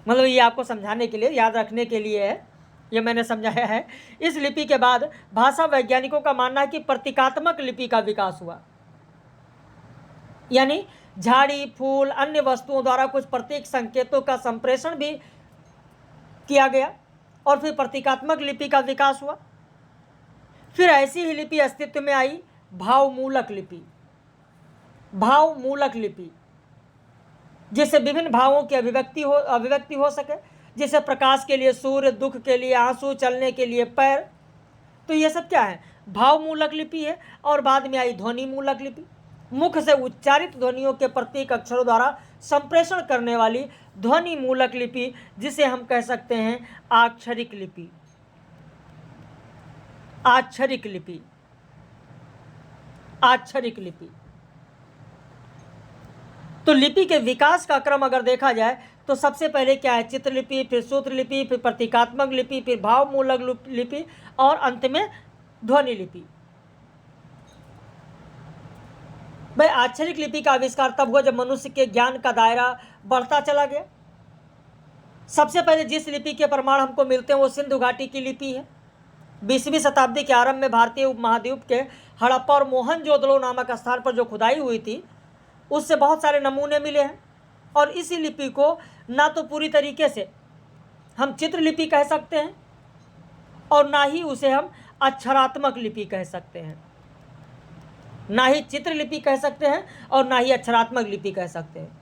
मतलब ये आपको समझाने के लिए, याद रखने के लिए है, ये मैंने समझाया है। इस लिपि के बाद भाषा वैज्ञानिकों का मानना है कि प्रतीकात्मक लिपि का विकास हुआ, यानी झाड़ी, फूल, अन्य वस्तुओं द्वारा कुछ प्रतीक संकेतों का संप्रेषण भी किया गया और फिर प्रतीकात्मक लिपि का विकास हुआ। फिर ऐसी ही लिपि अस्तित्व में आई, भावमूलक लिपि। भावमूलक लिपि जिससे विभिन्न भावों की अभिव्यक्ति हो सके, जैसे प्रकाश के लिए सूर्य, दुख के लिए आंसू, चलने के लिए पैर। तो ये सब क्या है, भावमूलक लिपि है। और बाद में आई ध्वनि मूलक लिपि, मुख से उच्चारित ध्वनियों के प्रत्येक अक्षरों द्वारा संप्रेषण करने वाली ध्वनि मूलक लिपि, जिसे हम कह सकते हैं आक्षरिक लिपि। आक्षरिक लिपि, आक्षरिक लिपि। तो लिपि के विकास का क्रम अगर देखा जाए तो सबसे पहले क्या है, चित्रलिपि, फिर सूत्रलिपि, फिर प्रतीकात्मक लिपि, फिर भावमूलक लिपि और अंत में ध्वनि लिपि। भाई अक्षरिक लिपि का आविष्कार तब हुआ जब मनुष्य के ज्ञान का दायरा बढ़ता चला गया। सबसे पहले जिस लिपि के प्रमाण हमको मिलते हैं वो सिंधु घाटी की लिपि है। 20वीं शताब्दी के आरंभ में भारतीय उपमहाद्वीप के हड़प्पा और मोहनजोदड़ो नामक स्थान पर जो खुदाई हुई थी उससे बहुत सारे नमूने मिले हैं। और इसी लिपि को ना तो पूरी तरीके से हम चित्रलिपि कह सकते हैं और ना ही उसे हम अक्षरात्मक लिपि कह सकते हैं, ना ही चित्रलिपि कह सकते हैं और ना ही अक्षरात्मक लिपि कह सकते हैं।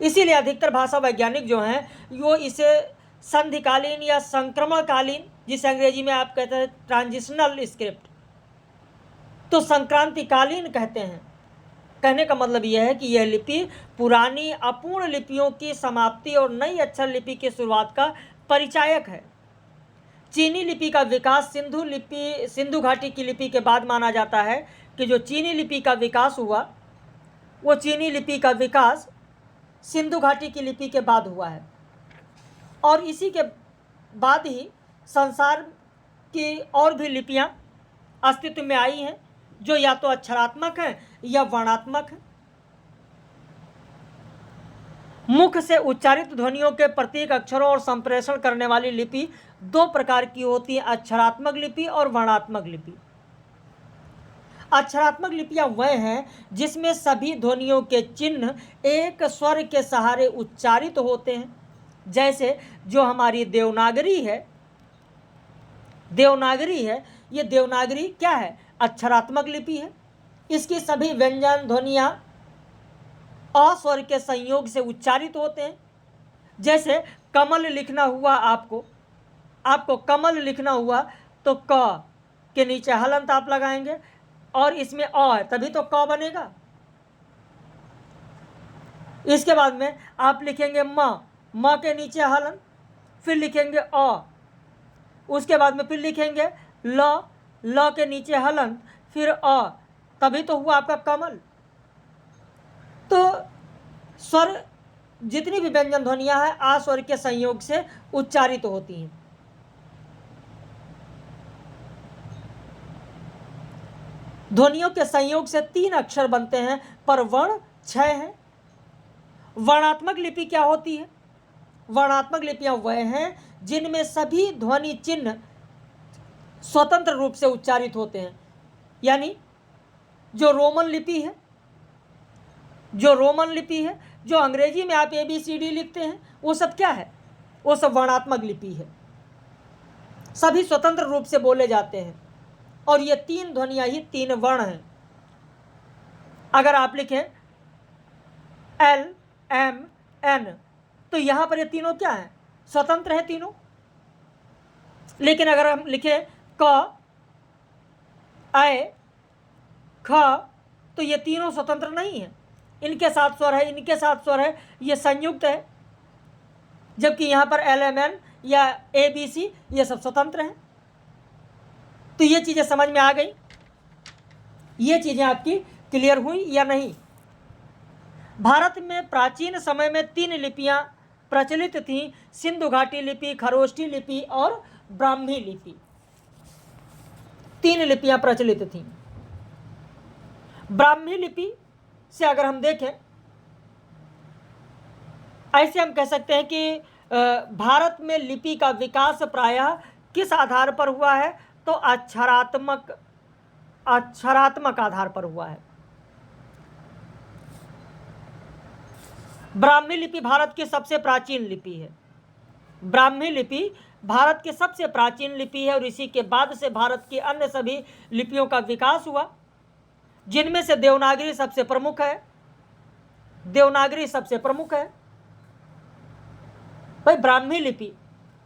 इसीलिए अधिकतर भाषा वैज्ञानिक जो हैं वो इसे संधिकालीन या संक्रमणकालीन, जिसे अंग्रेजी में आप कहते हैं ट्रांजिशनल स्क्रिप्ट, तो संक्रांतिकालीन कहते हैं। कहने का मतलब यह है कि यह लिपि पुरानी अपूर्ण लिपियों की समाप्ति और नई अक्षर लिपि की शुरुआत का परिचायक है। चीनी लिपि का विकास सिंधु घाटी की लिपि के बाद माना जाता है कि जो चीनी लिपि का विकास हुआ वो चीनी लिपि का विकास सिंधु घाटी की लिपि के बाद हुआ है। और इसी के बाद ही संसार की और भी लिपियां अस्तित्व में आई हैं जो या तो अक्षरात्मक हैं या वर्णात्मक हैं। मुख से उच्चारित ध्वनियों के प्रतीक अक्षरों और संप्रेषण करने वाली लिपि दो प्रकार की होती है, अक्षरात्मक लिपि और वर्णात्मक लिपि। अक्षरात्मक लिपियां वह हैं जिसमें सभी ध्वनियों के चिन्ह एक स्वर के सहारे उच्चारित होते हैं, जैसे जो हमारी देवनागरी है। ये देवनागरी क्या है? अक्षरात्मक लिपि है। इसकी सभी व्यंजन ध्वनियां अ स्वर के संयोग से उच्चारित होते हैं। जैसे कमल लिखना हुआ, आपको कमल लिखना हुआ तो क के नीचे हलंत आप लगाएंगे और इसमें अ है तभी तो क बनेगा। इसके बाद में आप लिखेंगे म के नीचे हलन, फिर लिखेंगे अ, उसके बाद में फिर लिखेंगे ल के नीचे हलन, फिर अ, तभी तो हुआ आपका कमल। तो स्वर जितनी भी व्यंजन ध्वनियां हैं आ स्वर के संयोग से उच्चारित होती हैं। ध्वनियों के संयोग से 3 अक्षर बनते हैं पर वर्ण 6 हैं। वर्णात्मक लिपि क्या होती है? वर्णात्मक लिपियां वह हैं जिनमें सभी ध्वनि चिन्ह स्वतंत्र रूप से उच्चारित होते हैं। यानी जो रोमन लिपि है, जो अंग्रेजी में आप ABCD लिखते हैं, वो सब क्या है? वो सब वर्णात्मक लिपि है। सभी स्वतंत्र रूप से बोले जाते हैं और ये 3 ध्वनियां ही 3 वर्ण हैं। अगर आप लिखें L M N तो यहां पर ये तीनों क्या हैं? स्वतंत्र हैं तीनों। लेकिन अगर हम लिखें क ऐ ख तो ये तीनों स्वतंत्र नहीं हैं। इनके साथ स्वर है, इनके साथ स्वर है, ये संयुक्त है। जबकि यहाँ पर LMN या ABC ये सब स्वतंत्र हैं। तो ये चीज़ें समझ में आ गई? ये चीज़ें आपकी क्लियर हुई या नहीं? भारत में प्राचीन समय में 3 लिपियां प्रचलित थीं, सिंधु घाटी लिपि, खरोष्ठी लिपि और ब्राह्मी लिपि। 3 लिपियां प्रचलित थीं। ब्राह्मी लिपि से अगर हम देखें, ऐसे हम कह सकते हैं कि भारत में लिपि का विकास प्रायः किस आधार पर हुआ है? तो अक्षरात्मक आधार पर हुआ है। ब्राह्मी लिपि भारत की सबसे प्राचीन लिपि है। ब्राह्मी लिपि भारत की सबसे प्राचीन लिपि है और इसी के बाद से भारत की अन्य सभी लिपियों का विकास हुआ, जिनमें से देवनागरी सबसे प्रमुख है। भाई ब्राह्मी लिपि,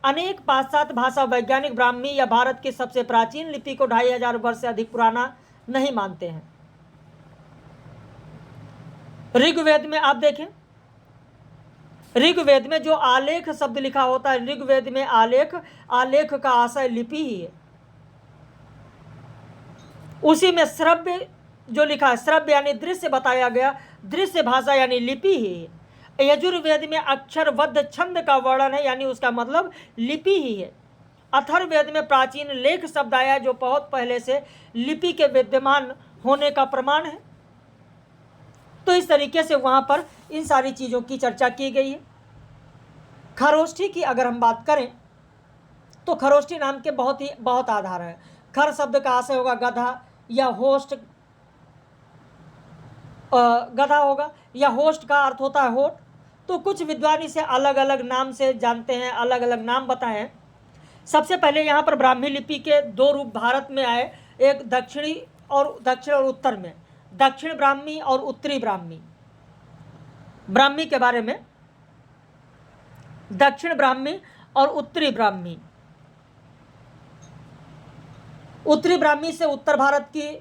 अनेक पाश्चात्य भाषा वैज्ञानिक ब्राह्मी या भारत की सबसे प्राचीन लिपि को 2500 वर्ष से अधिक पुराना नहीं मानते हैं। ऋग्वेद में आप देखें, ऋग्वेद में जो आलेख शब्द लिखा होता है, ऋग्वेद में आलेख का आशय लिपि ही है। उसी में श्रव्य जो लिखा है, श्रव्य यानी दृश्य बताया गया, दृश्य भाषा यानी लिपि ही है। यजुर्वेद में अक्षरबद्ध छंद का वर्णन है, यानी उसका मतलब लिपि ही है। अथर्ववेद में प्राचीन लेख शब्द आया जो बहुत पहले से लिपि के विद्यमान होने का प्रमाण है। तो इस तरीके से वहाँ पर इन सारी चीज़ों की चर्चा की गई है। खरोष्ठी की अगर हम बात करें तो खरोष्ठी नाम के बहुत आधार हैं। खर शब्द का आशय होगा गधा या होस्ट, गधा होगा, या होस्ट का अर्थ होता है होठ। तो कुछ विद्वान इसे अलग अलग नाम से जानते हैं, अलग अलग नाम बताए हैं। सबसे पहले यहाँ पर ब्राह्मी लिपि के दो रूप भारत में आए, एक दक्षिण और उत्तर में, दक्षिण ब्राह्मी और उत्तरी ब्राह्मी। ब्राह्मी के बारे में, दक्षिण ब्राह्मी और उत्तरी ब्राह्मी। उत्तरी ब्राह्मी से उत्तर भारत की,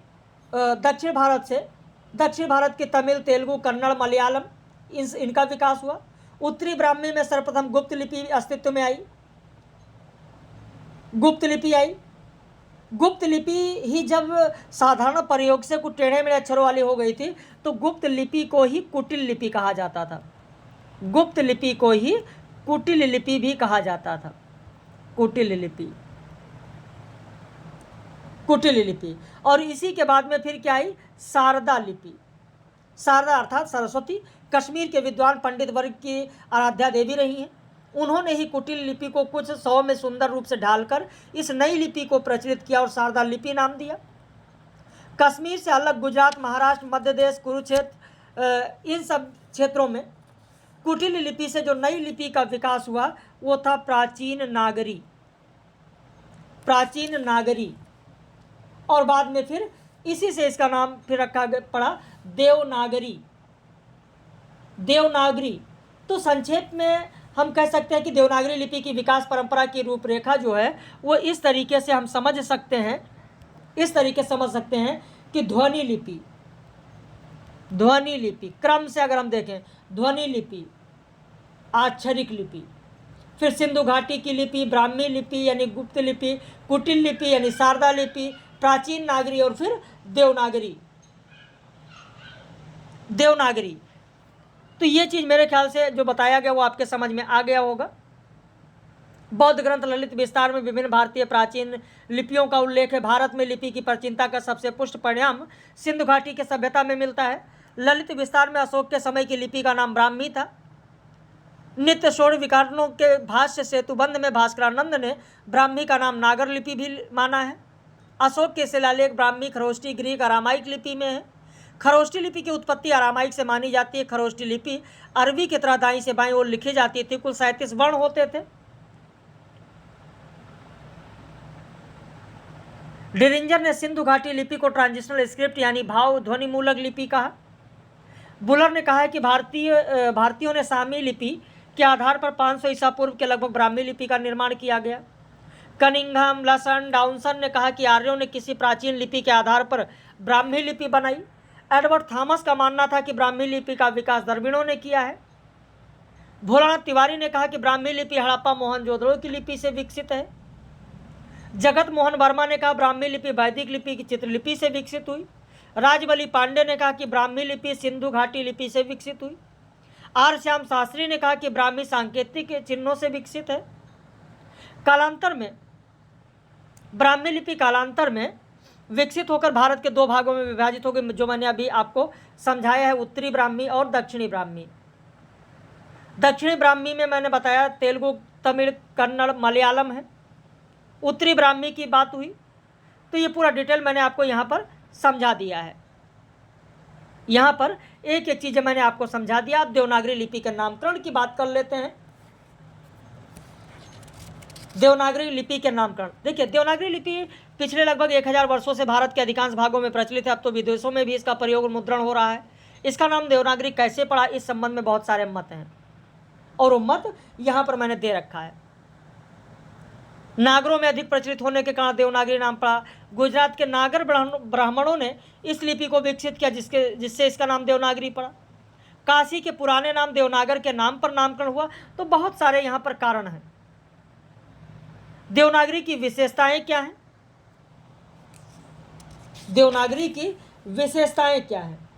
दक्षिण भारत की तमिल, तेलुगु, कन्नड़, मलयालम, इनका विकास हुआ। उत्तरी ब्राह्मी में सर्वप्रथम गुप्त लिपि अस्तित्व में आई। गुप्त लिपि ही जब साधारण प्रयोग से कुछ टेढ़े मेढ़े अक्षरों वाली हो गई थी तो गुप्त लिपि को ही कुटिल लिपि कहा जाता था। गुप्त लिपि को ही कुटिल लिपि भी कहा जाता था। कुटिल लिपि। और इसी के बाद में फिर क्या आई? शारदा लिपि। शारदा अर्थात सरस्वती, कश्मीर के विद्वान पंडित वर्ग की आराध्या देवी रही हैं। उन्होंने ही कुटिल लिपि को कुछ 100 में सुंदर रूप से ढालकर इस नई लिपि को प्रचलित किया और शारदा लिपि नाम दिया। कश्मीर से अलग गुजरात, महाराष्ट्र, मध्य प्रदेश, कुरुक्षेत्र, इन सब क्षेत्रों में कुटिल लिपि से जो नई लिपि का विकास हुआ वो था प्राचीन नागरी। और बाद में फिर इसी से इसका नाम फिर रखा पड़ा देवनागरी। तो संक्षेप में हम कह सकते हैं कि देवनागरी लिपि की विकास परंपरा की रूपरेखा जो है वो इस तरीके से हम समझ सकते हैं कि ध्वनि लिपि क्रम से अगर हम देखें, ध्वनि लिपि, आक्षरिक लिपि, फिर सिंधु घाटी की लिपि, ब्राह्मी लिपि यानी गुप्त लिपि, कुटिल लिपि यानी शारदा लिपि, प्राचीन नागरी और फिर देवनागरी। तो ये चीज़ मेरे ख्याल से जो बताया गया वो आपके समझ में आ गया होगा। बौद्ध ग्रंथ ललित विस्तार में विभिन्न भारतीय प्राचीन लिपियों का उल्लेख है। भारत में लिपि की प्राचीनता का सबसे पुष्ट परिणाम सिंधु घाटी के सभ्यता में मिलता है। ललित विस्तार में अशोक के समय की लिपि का नाम ब्राह्मी था। नित्य षोड़ विकारणों के भाष्य सेतुबंध में भास्करानंद ने ब्राह्मी का नाम नागर लिपि भी माना है। अशोक के शिलालेख ब्राह्मी, खरोष्ठी, ग्रीक, अरामाइक लिपि में है। खरोष्ठी लिपि की उत्पत्ति अरामाइक से मानी जाती है। खरोष्ठी लिपि अरबी की तरह दाईं से बाईं ओर लिखी जाती थी। कुल 37 वर्ण होते थे। डिरिंजर ने सिंधु घाटी लिपि को ट्रांजिशनल स्क्रिप्ट यानी भाव ध्वनि मूलक लिपि कहा। बुलर ने कहा है कि भारतीयों ने सामी लिपि के आधार पर 500 ईसा पूर्व के लगभग ब्राह्मी लिपि का निर्माण किया गया। कनिंघम, लसन, डाउनसन ने कहा कि आर्यों ने किसी प्राचीन लिपि के आधार पर ब्राह्मी लिपि बनाई। एडवर्ड थॉमस का मानना था कि ब्राह्मी लिपि का विकास द्रविड़ों ने किया है। भोलानाथ तिवारी ने कहा कि ब्राह्मी लिपि हड़प्पा मोहनजोदड़ो की लिपि से विकसित है। जगत मोहन वर्मा ने कहा ब्राह्मी लिपि वैदिक लिपि की चित्रलिपि से विकसित हुई। राजबली पांडे ने कहा कि ब्राह्मी लिपि सिंधु घाटी लिपि से विकसित हुई। आर श्याम शास्त्री ने कहा कि ब्राह्मी सांकेतिक चिन्हों से विकसित है। ब्राह्मी लिपि कालांतर में विकसित होकर भारत के 2 भागों में विभाजित हो गई, जो मैंने अभी आपको समझाया है, उत्तरी ब्राह्मी और दक्षिणी ब्राह्मी। दक्षिणी ब्राह्मी में मैंने बताया तेलुगु, तमिल, कन्नड़, मलयालम है। उत्तरी ब्राह्मी की बात हुई तो ये पूरा डिटेल मैंने आपको यहाँ पर समझा दिया है। यहाँ पर एक एक चीज़ें मैंने आपको समझा दिया। अब देवनागरी लिपि के नामकरण की बात कर लेते हैं। देवनागरी लिपि के नामकरण, देखिए देवनागरी लिपि पिछले लगभग 1000 वर्षों से भारत के अधिकांश भागों में प्रचलित है। अब तो विदेशों में भी इसका प्रयोग और मुद्रण हो रहा है। इसका नाम देवनागरी कैसे पड़ा, इस संबंध में बहुत सारे मत हैं और वो मत यहाँ पर मैंने दे रखा है। नागरों में अधिक प्रचलित होने के कारण देवनागरी नाम पड़ा। गुजरात के नागर ब्राह्मणों ने इस लिपि को विकसित किया जिससे इसका नाम देवनागरी पड़ा। काशी के पुराने नाम देवनागर के नाम पर नामकरण हुआ। तो बहुत सारे यहाँ पर कारण हैं। देवनागरी की विशेषताएं क्या हैं? देवनागरी की विशेषताएं क्या हैं?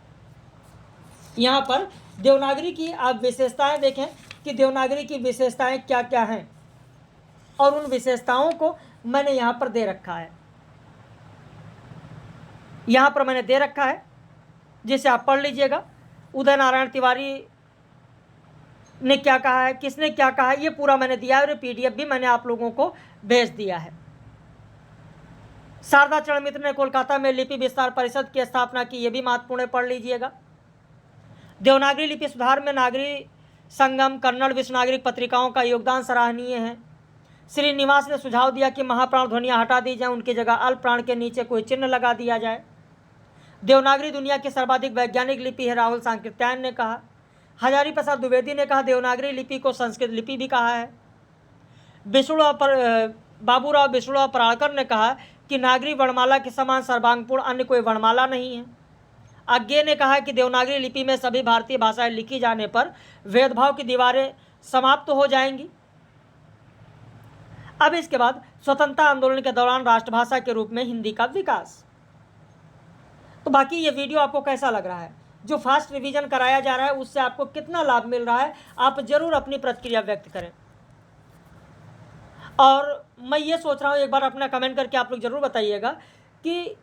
यहाँ पर देवनागरी की आप विशेषताएं देखें कि देवनागरी की विशेषताएं क्या क्या हैं, और उन विशेषताओं को मैंने यहाँ पर दे रखा है। यहाँ पर मैंने दे रखा है जिसे आप पढ़ लीजिएगा। उदय नारायण तिवारी ने क्या कहा है, किसने क्या कहा है, ये पूरा मैंने दिया है और PDF भी मैंने आप लोगों को भेज दिया है। शारदा चरण मित्र ने कोलकाता में लिपि विस्तार परिषद की स्थापना की, ये भी महत्वपूर्ण है, पढ़ लीजिएगा। देवनागरी लिपि सुधार में नागरी संगम, कन्नड़, विश्व नागरिक पत्रिकाओं का योगदान सराहनीय है। श्रीनिवास ने सुझाव दिया कि महाप्राण ध्वनियाँ हटा दी जाए, उनकी जगह अल्प प्राण के नीचे कोई चिन्ह लगा दिया जाए। देवनागरी दुनिया की सर्वाधिक वैज्ञानिक लिपि है, राहुल सांकृत्यायन ने कहा। हजारी प्रसाद द्विवेदी ने कहा देवनागरी लिपि को संस्कृत लिपि भी कहा है। बाबूराव बिष्णुराव पराड़कर ने कहा कि नागरी वर्णमाला के समान सर्वांगपूर्ण अन्य कोई वर्णमाला नहीं है। आज्ञे ने कहा कि देवनागरी लिपि में सभी भारतीय भाषाएं लिखी जाने पर भेदभाव की दीवारें समाप्त हो जाएंगी। अब इसके बाद स्वतंत्रता आंदोलन के दौरान राष्ट्रभाषा के रूप में हिंदी का विकास। तो बाकी ये वीडियो आपको कैसा लग रहा है, जो फास्ट रिवीजन कराया जा रहा है उससे आपको कितना लाभ मिल रहा है, आप जरूर अपनी प्रतिक्रिया व्यक्त करें। और मैं ये सोच रहा हूँ, एक बार अपना कमेंट करके आप लोग जरूर बताइएगा कि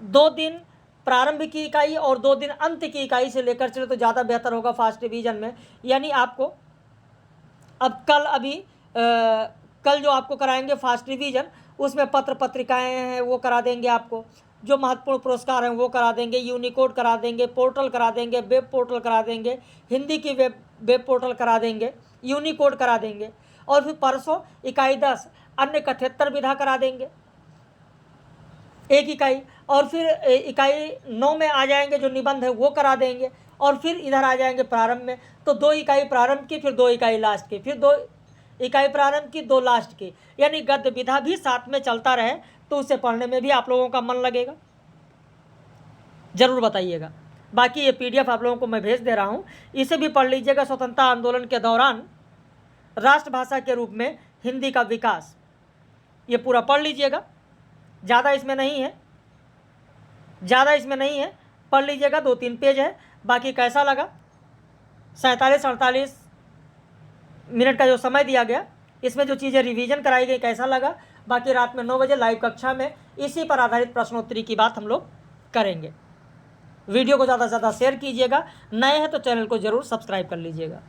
2 दिन प्रारंभ की इकाई और 2 दिन अंत की इकाई से लेकर चले तो ज़्यादा बेहतर होगा फास्ट रिवीजन में। यानी आपको अब कल जो आपको कराएंगे फास्ट रिवीजन, उसमें पत्र पत्रिकाएं हैं वो करा देंगे, आपको जो महत्वपूर्ण पुरस्कार हैं वो करा देंगे, यूनिकोड करा देंगे, पोर्टल करा देंगे, वेब पोर्टल करा देंगे, हिंदी की वेब पोर्टल करा देंगे, यूनिकोड करा देंगे। और फिर परसों इकाई 10 अन्य 78 विधा करा देंगे, एक इकाई। और फिर इकाई 9 में आ जाएंगे, जो निबंध है वो करा देंगे। और फिर इधर आ जाएंगे प्रारंभ में, तो 2 इकाई प्रारंभ की, फिर 2 इकाई लास्ट की, फिर 2 इकाई प्रारंभ की, 2 लास्ट की। यानी गद्य विधा भी साथ में चलता रहे तो उसे पढ़ने में भी आप लोगों का मन लगेगा। जरूर बताइएगा। बाकी ये PDF आप लोगों को मैं भेज दे रहा हूँ, इसे भी पढ़ लीजिएगा। स्वतंत्रता आंदोलन के दौरान राष्ट्रभाषा के रूप में हिंदी का विकास, ये पूरा पढ़ लीजिएगा। ज़्यादा इसमें नहीं है, पढ़ लीजिएगा, 2-3 पेज है। बाकी कैसा लगा, 47-48 मिनट का जो समय दिया गया, इसमें जो चीज़ें रिवीजन कराई गई, कैसा लगा। बाकी रात में 9 बजे लाइव कक्षा में इसी पर आधारित प्रश्नोत्तरी की बात हम लोग करेंगे। वीडियो को ज़्यादा से ज़्यादा शेयर कीजिएगा, नए हैं तो चैनल को ज़रूर सब्सक्राइब कर लीजिएगा।